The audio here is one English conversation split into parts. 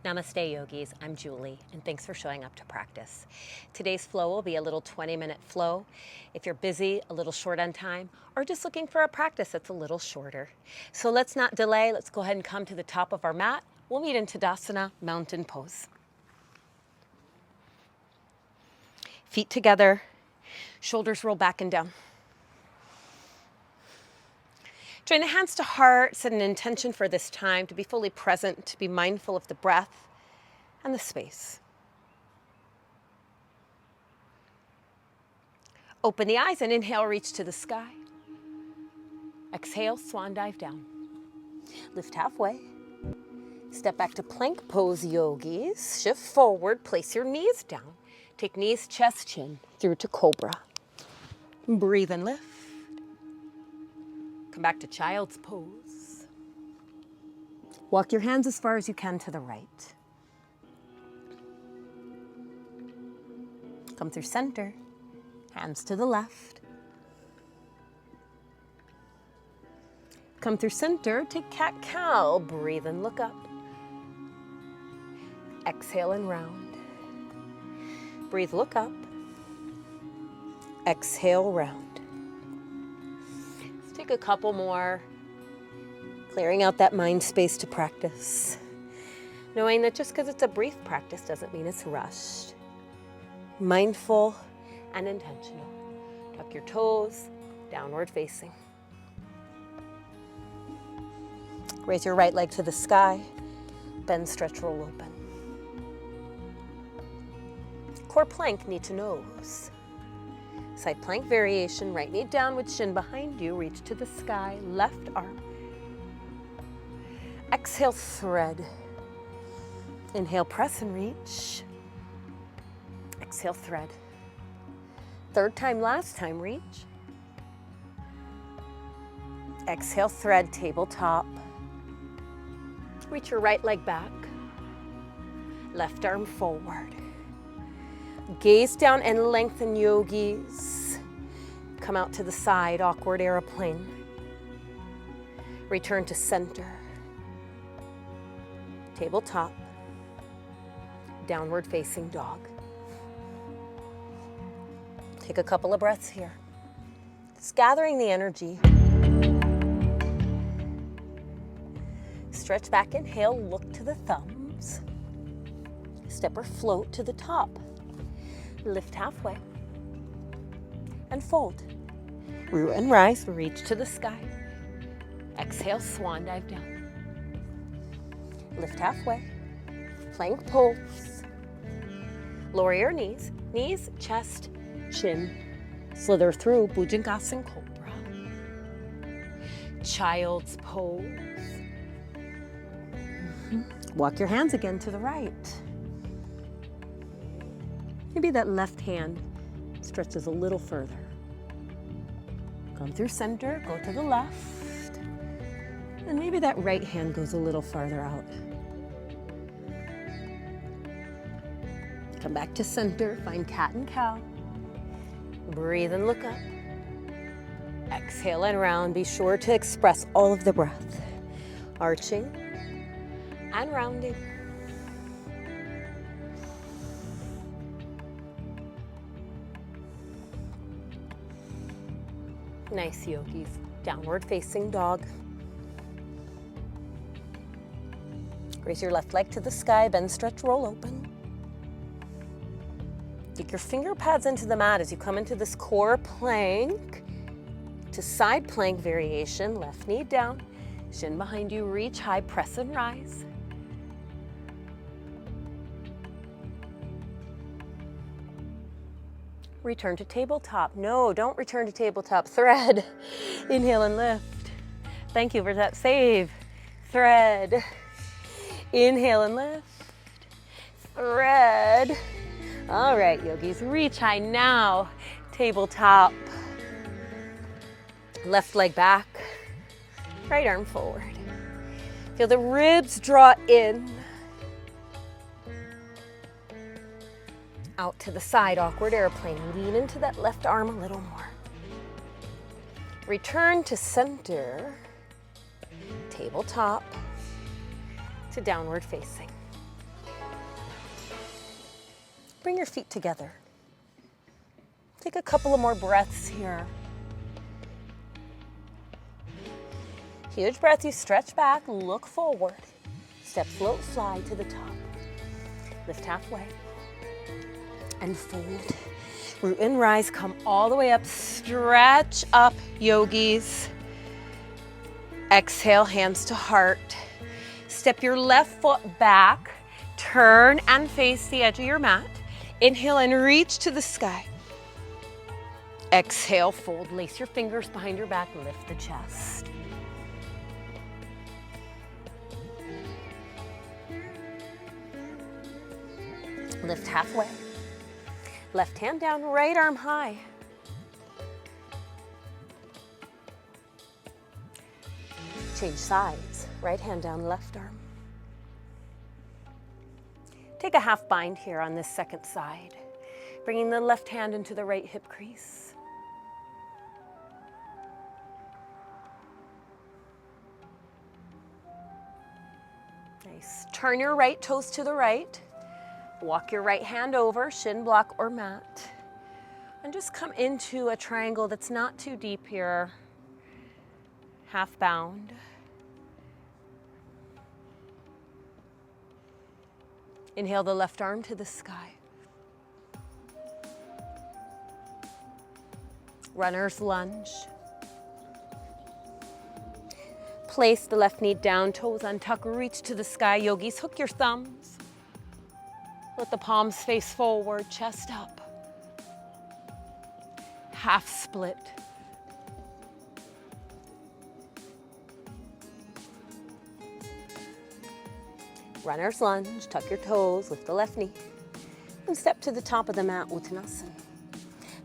Namaste yogis, I'm Julie and thanks for showing up to practice. Today's flow will be a little 20-minute flow. If you're busy, a little short on time, or just looking for a practice that's a little shorter. So let's not delay, let's go ahead and come to the top of our mat. We'll meet in Tadasana, mountain pose. Feet together, shoulders roll back and down. Join the hands to heart, set an intention for this time to be fully present, to be mindful of the breath and the space. Open the eyes and inhale, reach to the sky. Exhale, swan dive down. Lift halfway. Step back to plank pose, yogis. Shift forward, place your knees down. Take knees, chest, chin, through to cobra. Breathe and lift. Come back to child's pose. Walk your hands as far as you can to the right. Come through center, hands to the left. Come through center, take cat-cow, breathe and look up. Exhale and round. Breathe, look up. Exhale, round. Take a couple more, clearing out that mind space to practice. Knowing that just because it's a brief practice doesn't mean it's rushed. Mindful and intentional. Tuck your toes, downward facing. Raise your right leg to the sky, bend, stretch, roll open. Core plank, knee to nose. Side plank variation, right knee down with shin behind you, reach to the sky, left arm. Exhale, thread. Inhale, press and reach. Exhale, thread. Third time, last time, reach. Exhale, thread, tabletop. Reach your right leg back. Left arm forward. Gaze down and lengthen, yogis. Come out to the side, awkward airplane. Return to center. Tabletop. Downward facing dog. Take a couple of breaths here. Just gathering the energy. Stretch back, inhale, look to the thumbs. Step or float to the top. Lift halfway and fold. Root and rise, reach to the sky. Exhale, swan dive down. Lift halfway, plank pose. Lower your knees, chest, chin. Slither through, Bhujangasana Cobra. Child's pose. Walk your hands again to the right. Maybe that left hand stretches a little further. Come through center, go to the left. And maybe that right hand goes a little farther out. Come back to center, find cat and cow. Breathe and look up. Exhale and round. Be sure to express all of the breath. Arching and rounding. Nice, yogis. Downward facing dog. Raise your left leg to the sky, bend, stretch, roll open. Take your finger pads into the mat as you come into this core plank to side plank variation. Left knee down, shin behind you, reach high, press and rise. Return to tabletop. No, don't return to tabletop. Thread. Inhale and lift. Thank you for that save. Thread. Inhale and lift. Thread. All right, yogis, reach high now. Tabletop. Left leg back. Right arm forward. Feel the ribs draw in. Out to the side, awkward airplane. Lean into that left arm a little more. Return to center. Tabletop to downward facing. Bring your feet together. Take a couple of more breaths here. Huge breath, you stretch back, look forward. Step, float, fly to the top. Lift halfway and fold. Root and rise, come all the way up. Stretch up, yogis. Exhale, hands to heart. Step your left foot back. Turn and face the edge of your mat. Inhale and reach to the sky. Exhale, fold. Lace your fingers behind your back. Lift the chest. Lift halfway. Left hand down, right arm high. Change sides. Right hand down, left arm. Take a half bind here on this second side, bringing the left hand into the right hip crease. Nice. Turn your right toes to the right. Walk your right hand over, shin block or mat. And just come into a triangle that's not too deep here. Half bound. Inhale the left arm to the sky. Runner's lunge. Place the left knee down, toes untuck, reach to the sky. Yogis, hook your thumbs. Let the palms face forward, chest up. Half split. Runner's lunge, tuck your toes, lift the left knee, and step to the top of the mat, Uttanasana.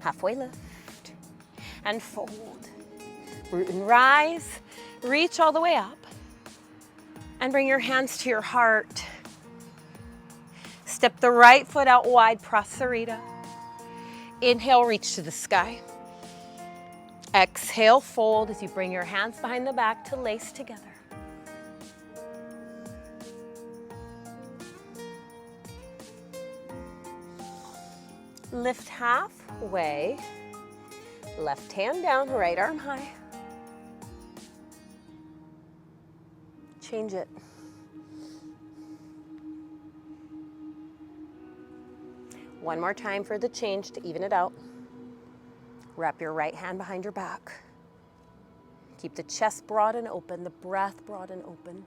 Halfway lift, and fold. Root and rise, reach all the way up, and bring your hands to your heart. Step the right foot out wide, Prasarita. Inhale, reach to the sky. Exhale, fold as you bring your hands behind the back to lace together. Lift halfway, left hand down, right arm high. Change it. One more time for the change to even it out. Wrap your right hand behind your back. Keep the chest broad and open, the breath broad and open.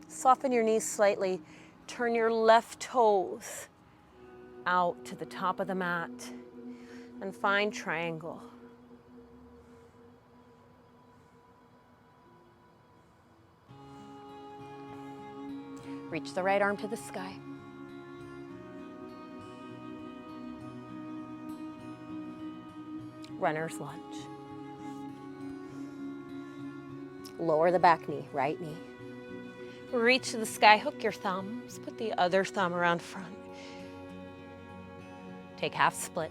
Soften your knees slightly. Turn your left toes out to the top of the mat and find triangle. Reach the right arm to the sky. Runner's lunge. Lower the back knee, right knee. Reach to the sky, hook your thumbs, put the other thumb around front. Take half split.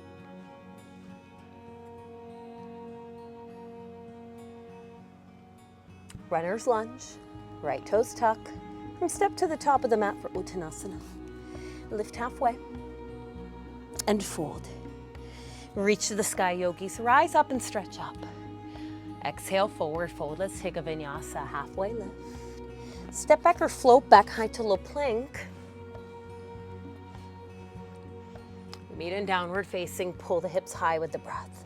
Runner's lunge, right toes tuck, and step to the top of the mat for Uttanasana. Lift halfway and fold. Reach to the sky, yogis. Rise up and stretch up. Exhale, forward fold. Let's take a vinyasa, halfway lift. Step back or float back high to low plank. Meet in downward facing, pull the hips high with the breath.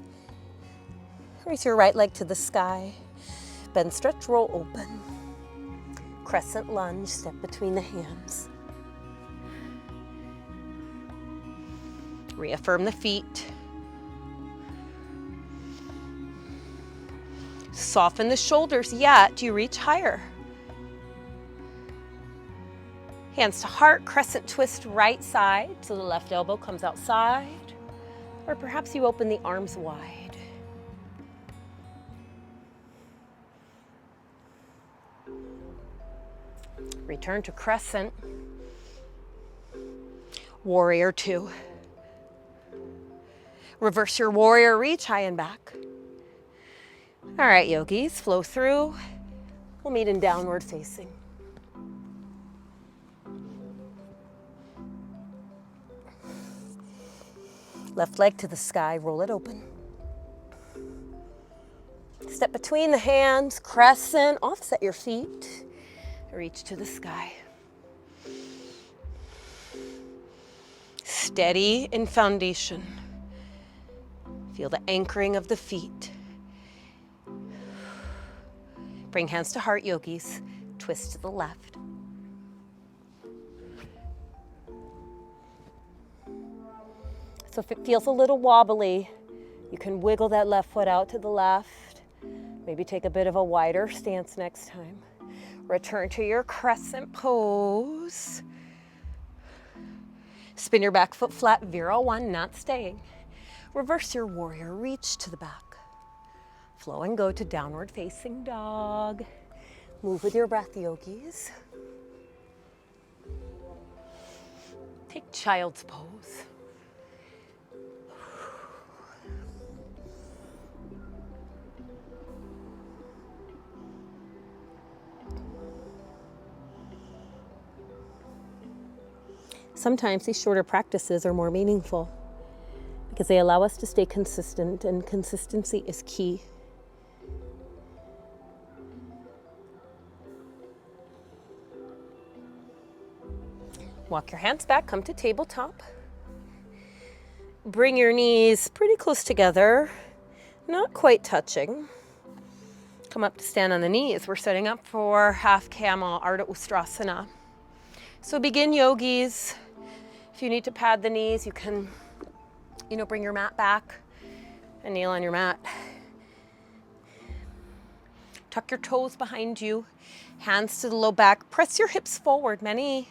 Raise your right leg to the sky. Bend, stretch, roll open. Crescent lunge, step between the hands. Reaffirm the feet. Soften the shoulders, yet you reach higher. Hands to heart, crescent twist right side so the left elbow comes outside, or perhaps you open the arms wide. Return to crescent. Warrior two. Reverse your warrior, reach high and back. All right, yogis, flow through. We'll meet in downward facing. Left leg to the sky, roll it open. Step between the hands, crescent, offset your feet, reach to the sky. Steady in foundation. Feel the anchoring of the feet. Bring hands to heart, yogis. Twist to the left. So if it feels a little wobbly, you can wiggle that left foot out to the left. Maybe take a bit of a wider stance next time. Return to your crescent pose. Spin your back foot flat, Vira-1, not staying. Reverse your warrior, reach to the back. Flow and go to downward facing dog. Move with your breath, yogis. Take child's pose. Sometimes these shorter practices are more meaningful because they allow us to stay consistent, and consistency is key. Walk your hands back, come to tabletop. Bring your knees pretty close together, not quite touching. Come up to stand on the knees. We're setting up for half camel, Ardha Ustrasana. So begin, yogis. If you need to pad the knees, you can, bring your mat back and kneel on your mat. Tuck your toes behind you, hands to the low back. Press your hips forward. Many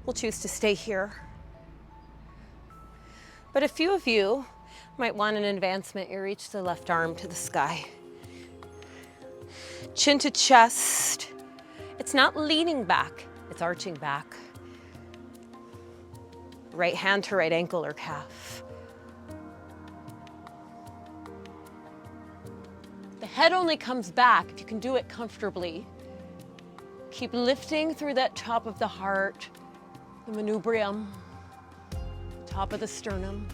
will choose to stay here. But a few of you might want an advancement. You reach the left arm to the sky. Chin to chest. It's not leaning back, it's arching back. Right hand to right ankle or calf. The head only comes back if you can do it comfortably. Keep lifting through that top of the heart, the manubrium, top of the sternum.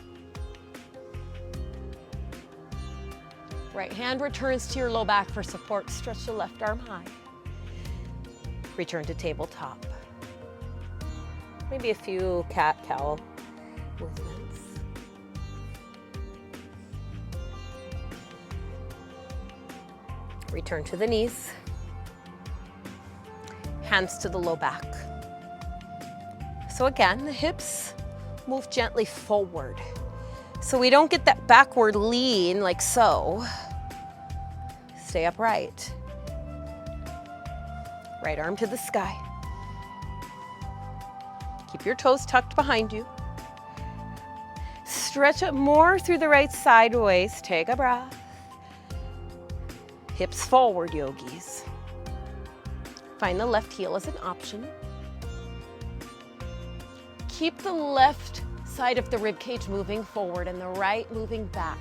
Right hand returns to your low back for support. Stretch the left arm high. Return to tabletop. Maybe a few cat-cow movements. Return to the knees. Hands to the low back. So again, the hips move gently forward. So we don't get that backward lean like so. Stay upright. Right arm to the sky. Keep your toes tucked behind you. Stretch up more through the right sideways. Take a breath. Hips forward, yogis. Find the left heel as an option. Keep the left side of the rib cage moving forward and the right moving back.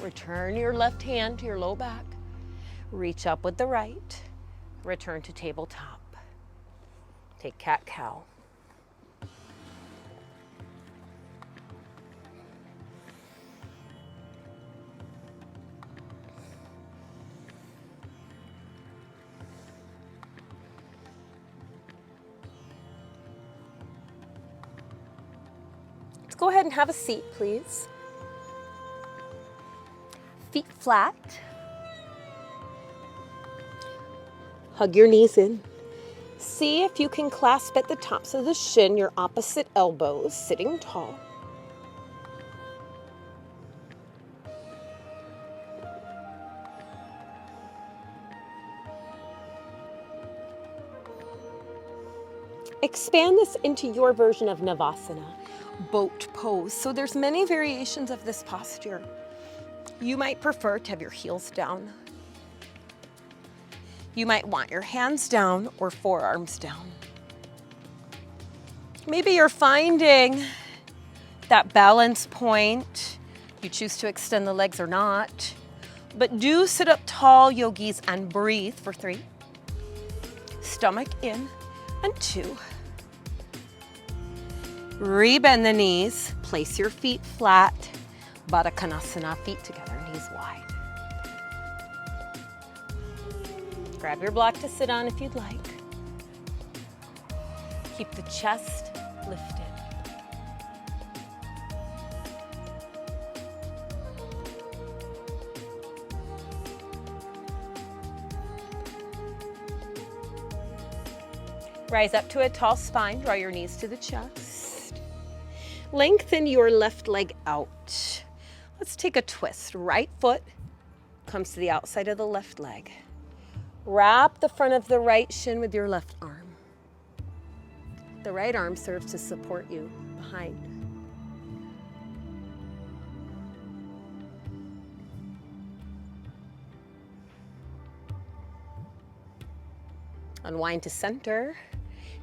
Return your left hand to your low back. Reach up with the right. Return to tabletop. Take cat-cow. Let's go ahead and have a seat, please. Feet flat. Hug your knees in. See if you can clasp at the tops of the shin, your opposite elbows, sitting tall. Expand this into your version of Navasana, boat pose. So there's many variations of this posture. You might prefer to have your heels down. You might want your hands down or forearms down. Maybe you're finding that balance point. You choose to extend the legs or not. But do sit up tall, yogis, and breathe for 3. Stomach in, and 2. Rebend the knees, place your feet flat. Baddha Konasana, feet together, knees wide. Grab your block to sit on if you'd like. Keep the chest lifted. Rise up to a tall spine, draw your knees to the chest. Lengthen your left leg out. Let's take a twist. Right foot comes to the outside of the left leg. Wrap the front of the right shin with your left arm. The right arm serves to support you behind. Unwind to center.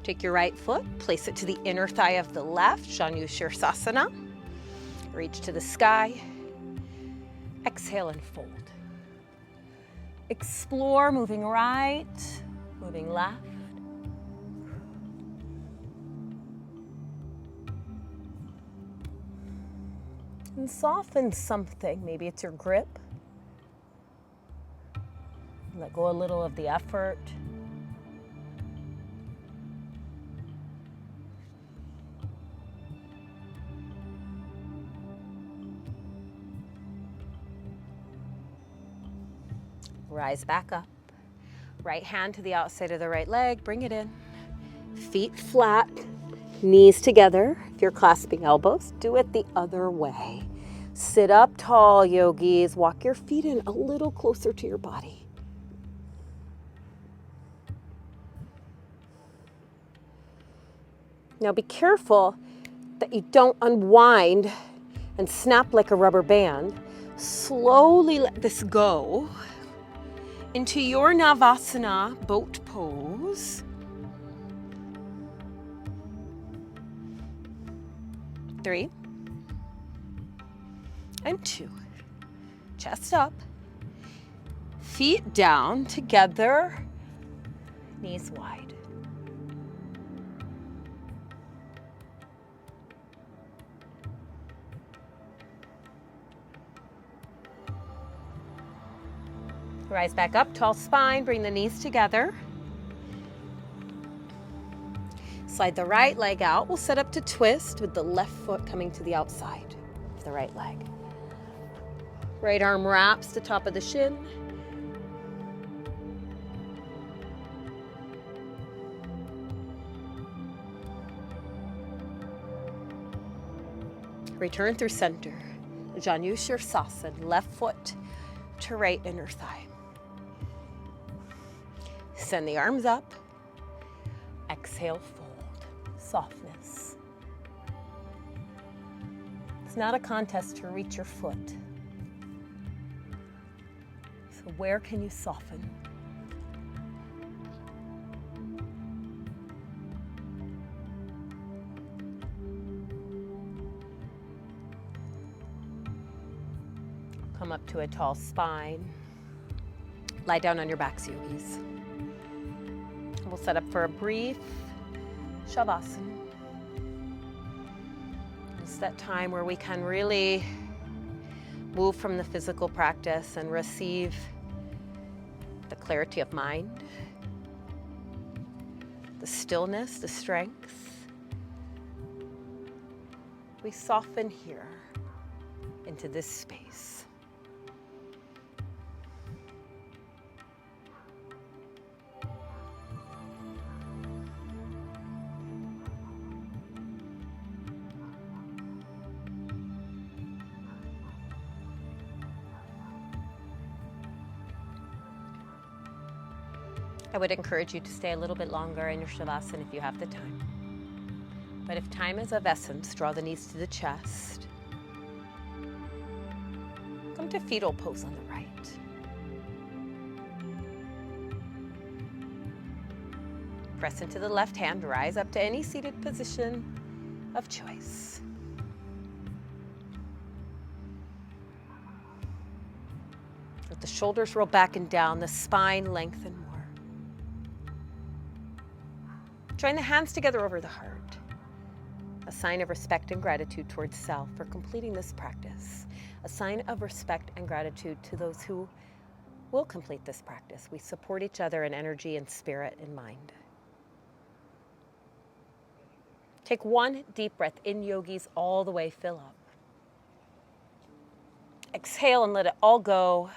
Take your right foot, place it to the inner thigh of the left, Janu Shirsasana. Reach to the sky. Exhale and fold. Explore moving right, moving left. And soften something. Maybe it's your grip. Let go a little of the effort. Rise back up. Right hand to the outside of the right leg. Bring it in. Feet flat, knees together. If you're clasping elbows, do it the other way. Sit up tall, yogis. Walk your feet in a little closer to your body. Now be careful that you don't unwind and snap like a rubber band. Slowly let this go into your Navasana boat pose. 3 and 2. Chest up. Feet down together. Knees wide. Rise back up, tall spine, bring the knees together. Slide the right leg out. We'll set up to twist with the left foot coming to the outside of the right leg. Right arm wraps the top of the shin. Return through center. Janu Shirsasana, left foot to right inner thigh. Send the arms up. Exhale, fold. Softness. It's not a contest to reach your foot. So where can you soften? Come up to a tall spine. Lie down on your backs, yogis. We'll set up for a brief Shavasana. It's that time where we can really move from the physical practice and receive the clarity of mind, the stillness, the strength. We soften here into this space. I would encourage you to stay a little bit longer in your Shavasana if you have the time. But if time is of essence, draw the knees to the chest. Come to fetal pose on the right. Press into the left hand, rise up to any seated position of choice. The shoulders roll back and down, the spine lengthen more. Join the hands together over the heart. A sign of respect and gratitude towards self for completing this practice. A sign of respect and gratitude to those who will complete this practice. We support each other in energy and spirit and mind. Take one deep breath in, yogis, all the way, fill up. Exhale and let it all go.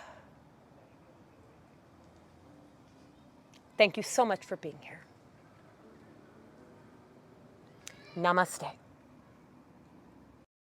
Thank you so much for being here. Namaste.